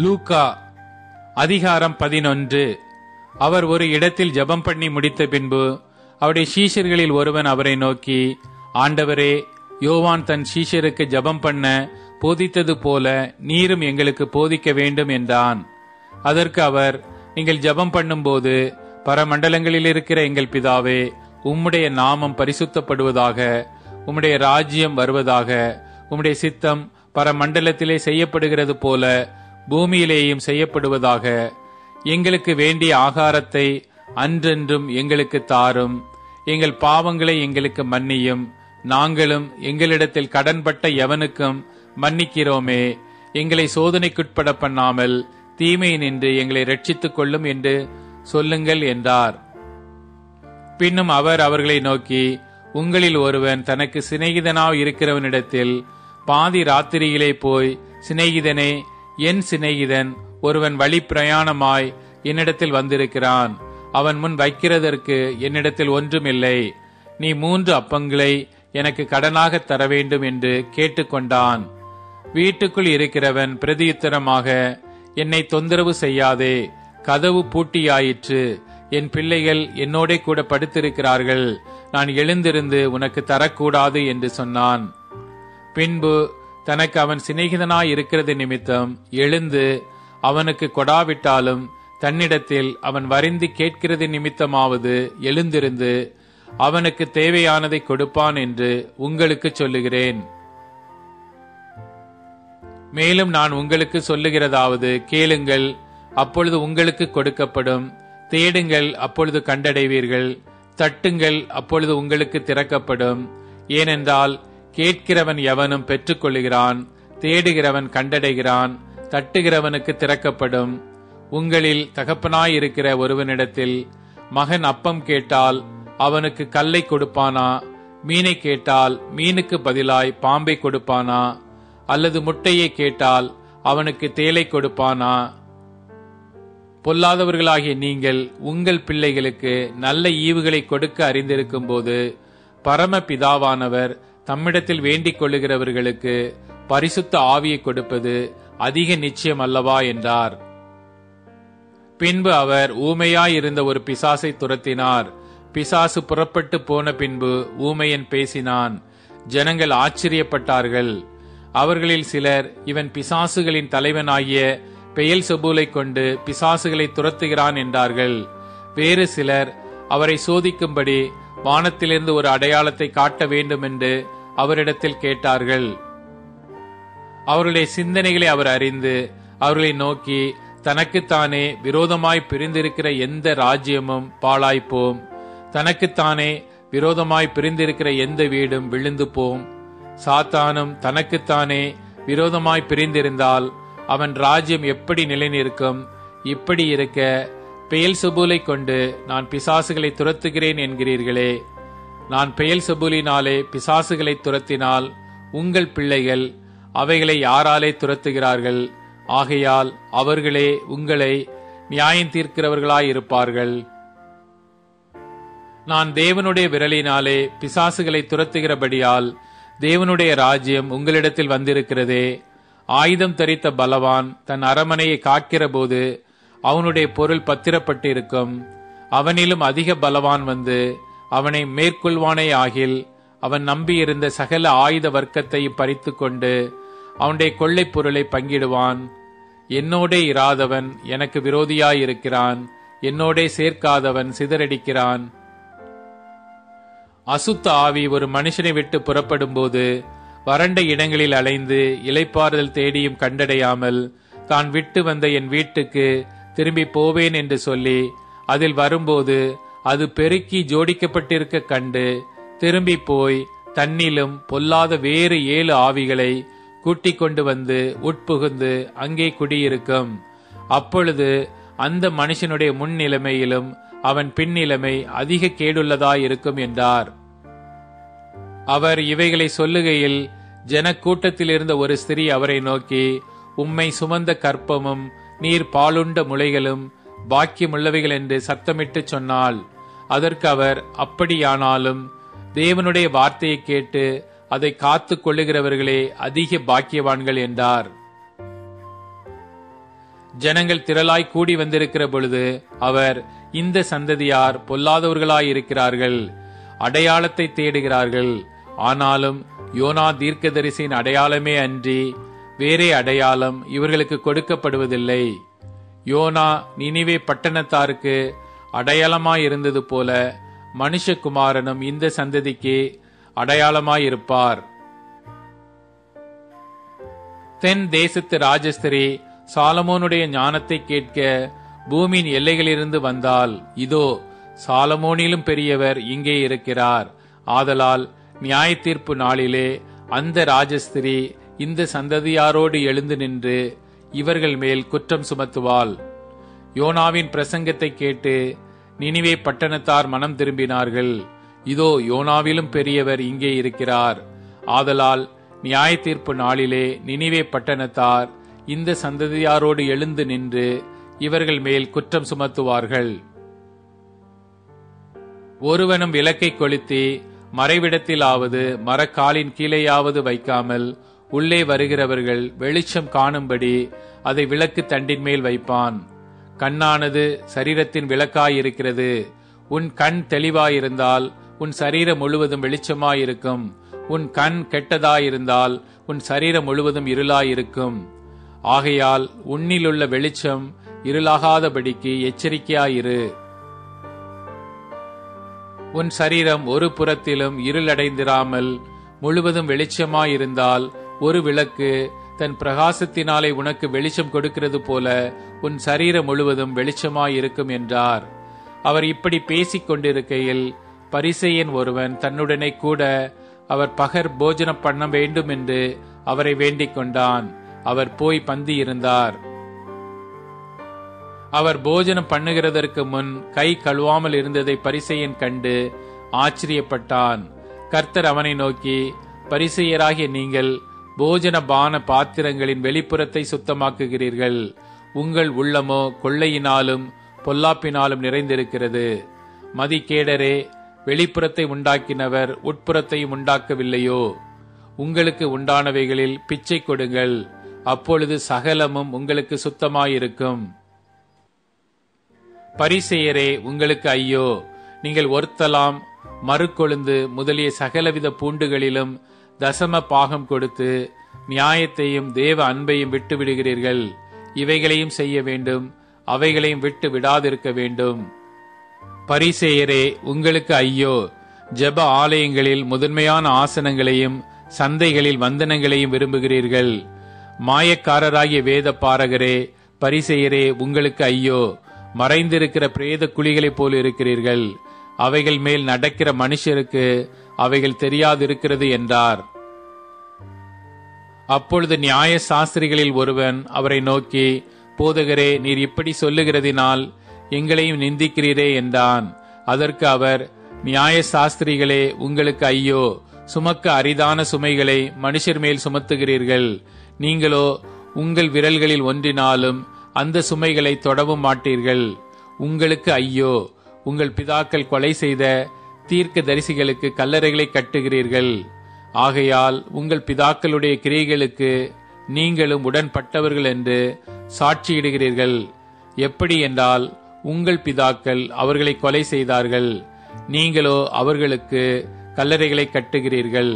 லூக்கா அதிகாரம் 11. அவர் ஒரு இடத்தில் ஜெபம் பண்ணி முடித்த பின்பு அவருடைய சீஷர்களில் ஒருவன் அவரை நோக்கி, ஆண்டவரே, யோவான் தன் சீஷருக்கு ஜெபம் பண்ண போதித்தது போல நீரும் எங்களுக்கு போதிக்க வேண்டும் என்றான். அதற்கு அவர், நீங்கள் ஜெபம் பண்ணும்போது, பரமண்டலங்களில் இருக்கிற எங்கள் பிதாவே, உம்முடைய நாமம் பரிசுத்தப்படுவதாக, உம்முடைய ராஜ்யம் வருவதாக, உம்முடைய சித்தம் பரமண்டலத்திலே செய்யப்படுகிறது போல பூமியிலேயும் செய்யப்படுவதாக. எங்களுக்கு வேண்டிய ஆகாரத்தை அன்றென்றும் எங்களுக்கு தாரும். எங்கள் பாவங்களை எங்களுக்கு மன்னியும், நாங்களும் எங்களிடத்தில் கடன்பட்ட எவனுக்கும் மன்னிக்கிறோமே. எங்களை சோதனைக்குட்பட பண்ணாமல் தீமை நின்று எங்களை ரட்சித்துக் கொள்ளும் என்று சொல்லுங்கள் என்றார். பின்னும் அவர் அவர்களை நோக்கி, உங்களில் ஒருவன் தனக்கு சிநேகிதனாய் இருக்கிறவனிடத்தில் பாதி ராத்திரியிலே போய், சிநேகிதனே, என் சிநேகிதன் ஒருவன் வழி பிரயாணமாய் என்னிடத்தில் வந்திருக்கிறான். அவன் முன் வைக்கிறதற்கு என்னிடத்தில் ஒன்றுமில்லை. நீ 3 அப்பங்களை எனக்கு கடனாக தர வேண்டும் என்று கேட்டுக்கொண்டான். வீட்டுக்குள் இருக்கிறவன் பிரதியுத்தரமாக, என்னை தொந்தரவு செய்யாதே, கதவு பூட்டியாயிற்று, என் பிள்ளைகள் என்னோட கூட படுத்திருக்கிறார்கள், நான் எழுந்திருந்து உனக்கு தரக்கூடாது என்று சொன்னான். பின்பு தனக்கு அவன் சிநேகிதனாய் இருக்கிறது நிமித்தம் எழுந்து அவனுக்கு கொடாவிட்டாலும் தன்னிடத்தில் அவன் வருந்தி கேட்கிறது நிமித்தமாவது எழுந்திருந்து அவனுக்கு தேவையானதை கொடுப்பான் என்று உங்களுக்கு சொல்லுகிறேன். மேலும் நான் உங்களுக்கு சொல்லுகிறதாவது, கேளுங்கள், அப்பொழுது உங்களுக்கு கொடுக்கப்படும், தேடுங்கள், அப்பொழுது கண்டடைவீர்கள், தட்டுங்கள், அப்பொழுது உங்களுக்கு திறக்கப்படும். ஏனென்றால் கேட்கிறவன் எவனும் பெற்றுக்கொள்கிறான், தேடுகிறவன் கண்டடைகிறான், தட்டுகிறவனுக்கு திறக்கப்படும். உங்களில் தகப்பனாயிருக்கிற ஒருவனிடத்தில் மகன் அப்பம் கேட்டால் அவனுக்கு கல்லை கொடுப்பானா? மீனை கேட்டால் மீனுக்கு பதிலாய் பாம்பை கொடுப்பானா? அல்லது முட்டையை கேட்டால் அவனுக்கு தேலை கொடுப்பானா? பொல்லாதவர்களாகிய நீங்கள் உங்கள் பிள்ளைகளுக்கு நல்ல ஈவுகளை கொடுக்க அறிந்திருக்கும் போது, பரம பிதாவானவர் தம்மிடத்தில் வேண்டிக் கொள்ளுகிறவர்களுக்கு பரிசுத்த ஆவியை கொடுப்பது அதிக நிச்சயம் அல்லவா என்றார். பின்பு அவர் ஊமையாயிருந்த ஒரு பிசாசை துரத்தினார். பிசாசு புறப்பட்டு போன பின்பு ஊமையன் பேசினான். ஜனங்கள் ஆச்சரியப்பட்டார்கள். அவர்களில் சிலர், இவன் பிசாசுகளின் தலைவனாகிய பெயல்செபூலை கொண்டு பிசாசுகளை துரத்துகிறான் என்றார்கள். வேறு சிலர் அவரை சோதிக்கும்படி வானத்திலிருந்து ஒரு அடையாளத்தை காட்ட வேண்டும் என்று அவரிடத்தில் கேட்டார்கள். அவருடைய சிந்தனைகளை அவர் அறிந்து அவர்களை நோக்கி, தனக்குத்தானே விரோதமாய் பிரிந்திருக்கிற எந்த ராஜ்யமும் பாழாய்ப்போம், தனக்குத்தானே விரோதமாய் பிரிந்திருக்கிற எந்த வீடும் விழுந்து போம். சாத்தானும் தனக்குத்தானே விரோதமாய் பிரிந்திருந்தால் அவன் ராஜ்யம் எப்படி நிலைநிற்கும்? இப்படி இருக்க பெயல்செபூலை கொண்டு நான் பிசாசுகளை துரத்துகிறேன் என்கிறீர்களே. நான் பெயல்செபூலினாலே பிசாசுகளை துரத்தினால் உங்கள் பிள்ளைகள் அவைகளை யாராலே துரத்துகிறார்கள்? ஆகையால் அவர்களே உங்களை நியாயம் தீர்க்கிறவர்களாயிருப்பார்கள். நான் தேவனுடைய விரலினாலே பிசாசுகளை துரத்துகிறபடியால் தேவனுடைய ராஜ்யம் உங்களிடத்தில் வந்திருக்கிறதே. ஆயுதம் தரித்த பலவான் தன் அரமனையை காக்கிற போது அவனுடைய பொருள் பத்திரப்பட்டிருக்கும். அவனிலும் அதிக பலவான் வந்து அவனை மேற்கொள்வானே ஆகில், அவன் நம்பியிருந்த சகல ஆயுத வர்க்கத்தை பறித்து கொண்டு அவனுடைய கொள்ளை பொருளை பங்கிடுவான். என்னோடே இராதவன் எனக்கு விரோதியாயிருக்கிறான், என்னோடே சேர்க்காதவன் சிதறடிக்கிறான். அசுத்த ஆவி ஒரு மனுஷனை விட்டு புறப்படும் போது வறண்ட இடங்களில் அலைந்து இளைப்பாறுதல் தேடியும் கண்டடையாமல், தான் விட்டு வந்த என் வீட்டுக்கு திரும்பி போவேன் என்று சொல்லி அதில் வரும்போது அது பெருக்கி ஜோடிக்கப்பட்டிருக்க கண்டு திரும்பி போய் தன்னிலும் பொல்லாத வேறு 7 ஆவிகளை கூட்டிக் கொண்டு வந்து உட்புகுந்து அங்கே குடியிருக்கும். அப்பொழுது அந்த மனுஷனுடைய முன் நிலைமையிலும் அவன் பின் நிலைமை அதிக கேடுள்ளதாயிருக்கும் என்றார். அவர் இவைகளை சொல்லுகையில் ஜனக்கூட்டத்தில் இருந்த ஒரு ஸ்திரீ அவரை நோக்கி, உம்மை சுமந்த கற்பமும் நீர் பாலுண்ட முளைகளும் பாக்கியமுள்ளவைகள் என்று சத்தமிட்டு சொன்னாள். அதற்கு அவர், அப்படியானாலும் தேவனுடைய வார்த்தையை கேட்டு அதை காத்து கொள்ளுகிறவர்களே அதிக பாக்கியவான்கள் என்றார். ஜனங்கள் திரளாய் கூடி வந்திருக்கிற பொழுது அவர், இந்த சந்ததியார் பொல்லாதவர்களாயிருக்கிறார்கள், அடையாளத்தை தேடுகிறார்கள். ஆனாலும் யோனா தீர்க்கதரிசியின் அடையாளமே அன்றி வேறே அடையாளம் இவர்களுக்கு கொடுக்கப்படுவதில்லை. யோனா நினிவே பட்டணத்தாருக்கு அடையாளமாயிருந்தது போல மனுஷகுமாரனும் இந்த சந்ததிக்கு அடையாளமாயிருப்பார். தென் தேசத்து ராஜஸ்திரி சாலமோனுடைய ஞானத்தை கேட்க பூமியின் எல்லைகளிலிருந்து வந்தால், இதோ சாலமோனிலும் பெரியவர் இங்கே இருக்கிறார். ஆதலால் நியாய தீர்ப்பு நாளிலே அந்த ராஜஸ்திரி இந்த சந்ததியாரோடு எழுந்து நின்று இவர்கள் மேல் குற்றம் சுமத்துவாள். யோனாவின் பிரசங்கத்தை கேட்டு நினிவே பட்டணத்தார் மனம் திரும்பினார்கள். இதோ யோனாவிலும் பெரியவர் இங்கே இருக்கிறார். ஆதலால் நியாய தீர்ப்பு நாளிலே நினிவே பட்டணத்தார் இந்த சந்ததியாரோடு எழுந்து நின்று இவர்கள் மேல் குற்றம் சுமத்துவார்கள். ஒருவனும் விளக்கை கொளுத்தி மறைவிடத்திலாவது மரக்காலின் கீழேயாவது வைக்காமல் உள்ளே வருகிறவர்கள் வெளிச்சம் காணும்படி அதை விளக்கு தண்டின் மேல் வைப்பான். கண்ணானது சரீரத்தின் விளக்காயிருக்கிறது. உன் கண் தெளிவாயிருந்தால் உன் சரீரம் முழுவதும் வெளிச்சமாயிருக்கும். உன் கண் கெட்டதாயிருந்தால் உன் சரீரம் முழுவதும் இருளாயிருக்கும். ஆகையால் உன்னிலுள்ள வெளிச்சம் இருளாகாதபடிக்கு எச்சரிக்கையாயிரு. உன் சரீரம் ஒரு புறத்திலும் இருளடைந்திராமல் முழுவதும் வெளிச்சமாயிருந்தால் ஒரு விளக்கு தன் பிரகாசத்தினாலே உனக்கு வெளிச்சம் கொடுக்கிறது போல உன் சரீரம் முழுவதும் வெளிச்சமாயிருக்கும் என்றார். அவர் இப்படி பேசிக் கொண்டிருக்கையில் பரிசேயன் ஒருவன் தன்னுடனே கூட அவர் பகர் போஜனம் பண்ண வேண்டும் என்று அவரை வேண்டிக் கொண்டான். அவர் போய் பந்தி இருந்தார். அவர் போஜனம் பண்ணுகிறதற்கு முன் கை கழுவாமல் இருந்ததை பரிசேயன் கண்டு ஆச்சரியப்பட்டான். கர்த்தர் அவனை நோக்கி, பரிசேயராகிய நீங்கள் போஜன பான பாத்திரங்களின் வெளிப்புறத்தை சுத்தமாக்குகிறீர்கள், உங்கள் உள்ளமோ கொள்ளையினாலும் பொல்லாப்பினாலும் நிறைந்திருக்கிறது. மதிகேடரே, வெளிப்புறத்தை உண்டாக்கினவர் உட்புறத்தையும் உண்டாக்கவில்லையோ? உங்களுக்கு உண்டானவைகளில் பிச்சை கொடுங்கள், அப்பொழுது சகலமும் உங்களுக்கு சுத்தமாயிருக்கும். பரிசேயரே, உங்களுக்கு ஐயோ! நீங்கள் ஒர்த்தலாம், மறுக்கொழுந்து முதலிய சகலவித பூண்டுகளிலும் தசம பாகம் கொடுத்து நியாயத்தையும் தேவ அன்பையும் விட்டு விடுகிறீர்கள். இவைகளையும் செய்ய வேண்டும், அவைகளையும் விட்டு விடாதிருக்க வேண்டும். பரிசேயரே, உங்களுக்கு ஐயோ! ஜெப ஆலயங்களில் முதன்மையான ஆசனங்களையும் சந்தைகளில் வந்தனங்களையும் விரும்புகிறீர்கள். மாயக்காரராகிய வேத பாரகரே, பரிசேயரே, உங்களுக்கு ஐயோ! மறைந்திருக்கிற பிரேத குழிகளைப் போல் இருக்கிறீர்கள். அவைகள் மேல் நடக்கிற மனுஷருக்கு அவைகள் தெரியாதிருக்கிறது என்றார். அப்பொழுது நியாய சாஸ்திரிகளில் ஒருவன் அவரை நோக்கி, போதகரே, நீர் இப்படி சொல்லுகிறதினால் எங்களையும் நிந்திக்கிறீரே என்றான். அதற்கு அவர், நியாய சாஸ்திரிகளே, உங்களுக்கு ஐயோ! சுமக்க அரிதான சுமைகளை மனுஷர் மேல் சுமத்துகிறீர்கள். நீங்களோ உங்கள் விரல்களில் ஒன்றினாலும் அந்த சுமைகளை தொடவும் மாட்டீர்கள். உங்களுக்கு ஐயோ! உங்கள் பிதாக்கள் கொலை செய்த தீர்க்க தரிசிகளுக்கு கல்லறைகளை கட்டுகிறீர்கள். ஆகையால் உங்கள் பிதாக்களுடைய கிரியைகளுக்கு நீங்களும் உடன்பட்டவர்கள் என்று சாட்சியிடுகிறீர்கள். எப்படி என்றால், உங்கள் பிதாக்கள் அவர்களை கொலை செய்தார்கள், நீங்களோ அவர்களுக்கு கல்லறைகளை கட்டுகிறீர்கள்.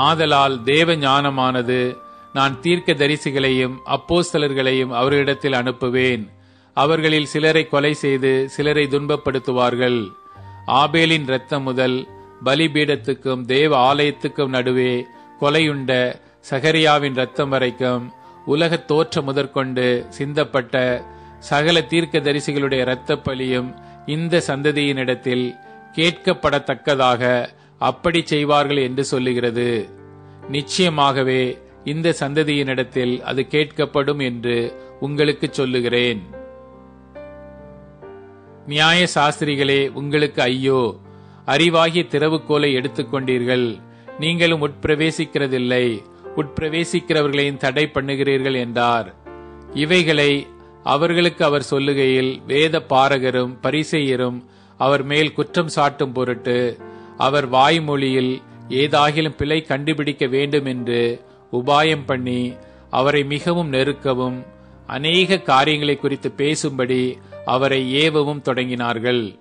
ஆதலால் தேவ ஞானமானது, நான் தீர்க்க தரிசிகளையும் அப்போஸ்தலர்களையும் அவர்களிடத்தில் அனுப்புவேன். அவர்களில் சிலரை கொலை செய்து சிலரை துன்பப்படுத்துவார்கள். ஆபேலின் இரத்தம் முதல் பலிபீடத்துக்கும் தேவ ஆலயத்துக்கும் நடுவே கொலையுண்ட சகரியாவின் இரத்தம் வரைக்கும் உலகத் தோற்றம் முதற்கொண்டு சிந்தப்பட்ட சகல தீர்க்க தரிசிகளுடைய இரத்த பலியும் இந்த சந்ததியினிடத்தில் கேட்கப்படத்தக்கதாக அப்படி செய்வார்கள் என்று சொல்லுகிறது. நிச்சயமாகவே இந்த சந்ததியினிடத்தில் அது கேட்கப்படும் என்று உங்களுக்கு சொல்லுகிறேன். நியாய சாஸ்திரிகளே, உங்களுக்கு ஐயோ! அறிவாகிய திறவுகோலை எடுத்துக்கொண்டீர்கள், நீங்களும் உட்பிரவேசிக்கிறதில்லை, உட்பிரவேசிக்கிறவர்களையும் தடை பண்ணுகிறீர்கள் என்றார். இவைகளை அவர்களுக்கு அவர் சொல்லுகையில் வேத பாரகரும் பரிசேயரும் அவர் மேல் குற்றம் சாட்டும் பொருட்டு அவர் வாய்மொழியில் ஏதாகிலும் பிழை கண்டுபிடிக்க வேண்டும் என்று உபாயம் பண்ணி அவரை மிகவும் நெருக்கவும் அநேக காரியங்களை குறித்து பேசும்படி அவரை ஏவவும் தொடங்கினார்கள்.